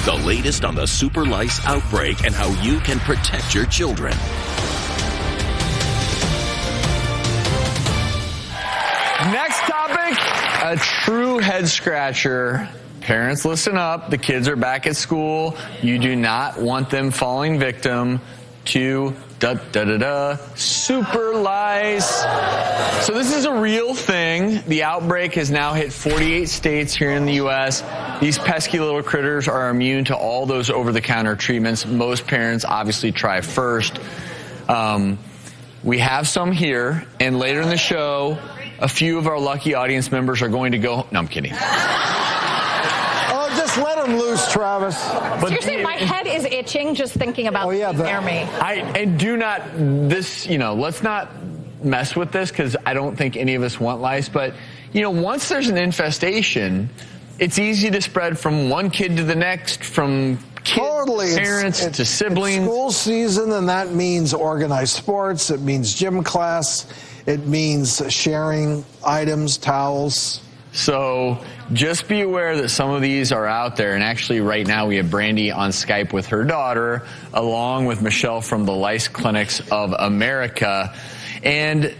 The latest on the super lice outbreak and how you can protect your children. Next topic, a true head scratcher. Parents, listen up. The kids are back at school. You do not want them falling victim to super lice. So this is a real thing. The outbreak has now hit 48 states here in the U.S. These pesky little critters are immune to all those over-the-counter treatments. Most parents obviously try first. We have some here, and later in the show, a few of our lucky audience members are going to go. No, I'm kidding. Just let them loose, Travis. But seriously, my head is itching just thinking about near me. Let's not mess with this because I don't think any of us want lice. But, once there's an infestation, it's easy to spread from one kid to the next, from kids, parents to siblings. It's school season, and that means organized sports. It means gym class. It means sharing items, towels. So just be aware that some of these are out there. And actually right now we have Brandy on Skype with her daughter, along with Michelle from the Lice Clinics of America. And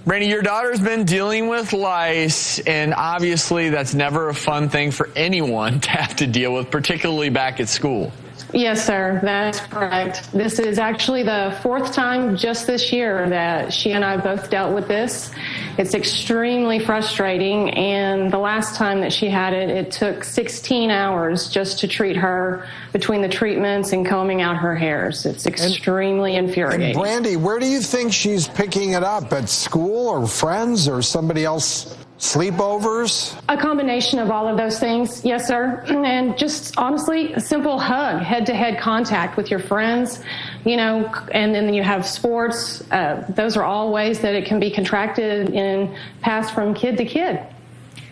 Brandy, your daughter's been dealing with lice, and obviously that's never a fun thing for anyone to have to deal with, particularly back at school. Yes, sir, that's correct. This is actually the fourth time just this year that she and I both dealt with this. It's extremely frustrating, and the last time that she had it, it took 16 hours just to treat her between the treatments and combing out her hairs. It's extremely infuriating. And Brandy, where do you think she's picking it up? At school or friends or somebody else? Sleepovers? A combination of all of those things, yes, sir. And just honestly, a simple hug, head-to-head contact with your friends, and then you have sports. Those are all ways that it can be contracted and passed from kid to kid.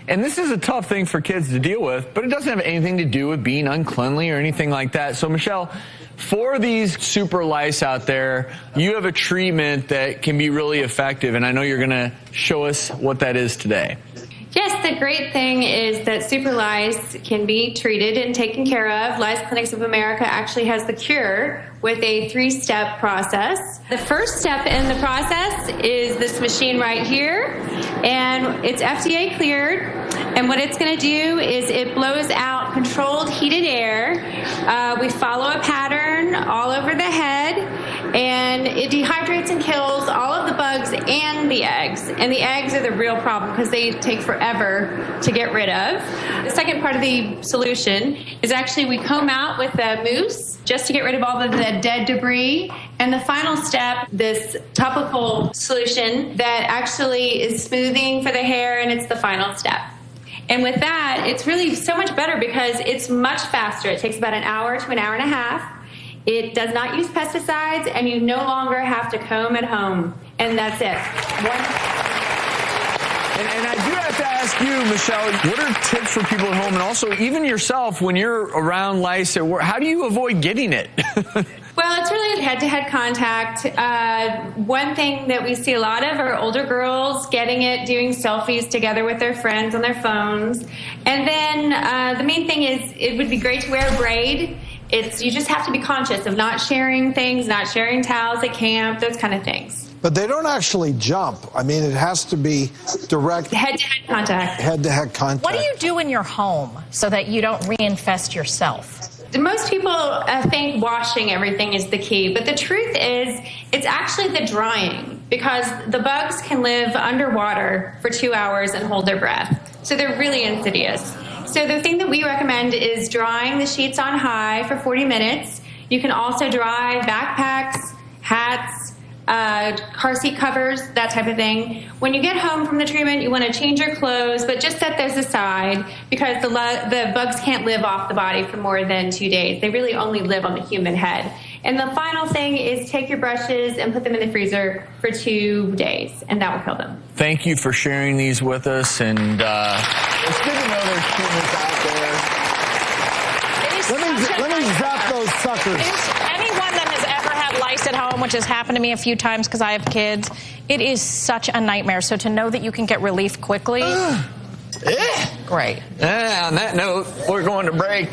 And this is a tough thing for kids to deal with, but it doesn't have anything to do with being uncleanly or anything like that. So, Michelle, for these super lice out there, you have a treatment that can be really effective, and I know you're going to show us what that is today. Yes, the great thing is that super lice can be treated and taken care of. Lice Clinics of America actually has the cure with a 3-step process. The first step in the process is this machine right here, and it's FDA cleared. And what it's going to do is it blows out controlled heated air. We follow a pattern all over the head, and it dehydrates and kills all of the bugs and the eggs. And the eggs are the real problem because they take forever to get rid of. The second part of the solution is actually we comb out with a mousse just to get rid of all of the dead debris. And the final step, this topical solution that actually is smoothing for the hair, and it's the final step. And with that, it's really so much better because it's much faster. It takes about an hour to an hour and a half. It does not use pesticides, and you no longer have to comb at home. And that's it. And I do have to ask you, Michelle, what are tips for people at home, and also even yourself when you're around lice at work? How do you avoid getting it? Well, it's really head-to-head contact. One thing that we see a lot of are older girls getting it, doing selfies together with their friends on their phones. And then the main thing is it would be great to wear a braid. You just have to be conscious of not sharing things, not sharing towels at camp, those kind of things. But they don't actually jump. I mean, it has to be direct. Head-to-head contact. Head-to-head contact. What do you do in your home so that you don't reinfest yourself? Most people think washing everything is the key, but the truth is it's actually the drying, because the bugs can live underwater for 2 hours and hold their breath. So they're really insidious. So the thing that we recommend is drying the sheets on high for 40 minutes. You can also dry backpacks, hats, car seat covers, that type of thing. When you get home from the treatment, you want to change your clothes, but just set those aside because the bugs can't live off the body for more than 2 days. They really only live on the human head. And the final thing is take your brushes and put them in the freezer for 2 days, and that will kill them. Thank you for sharing these with us, and it's good to know there's treatments out there. Let me zap those suckers. Anyone that has ever had lice at home, which has happened to me a few times because I have kids, it is such a nightmare. So to know that you can get relief quickly, Great. On that note, we're going to break.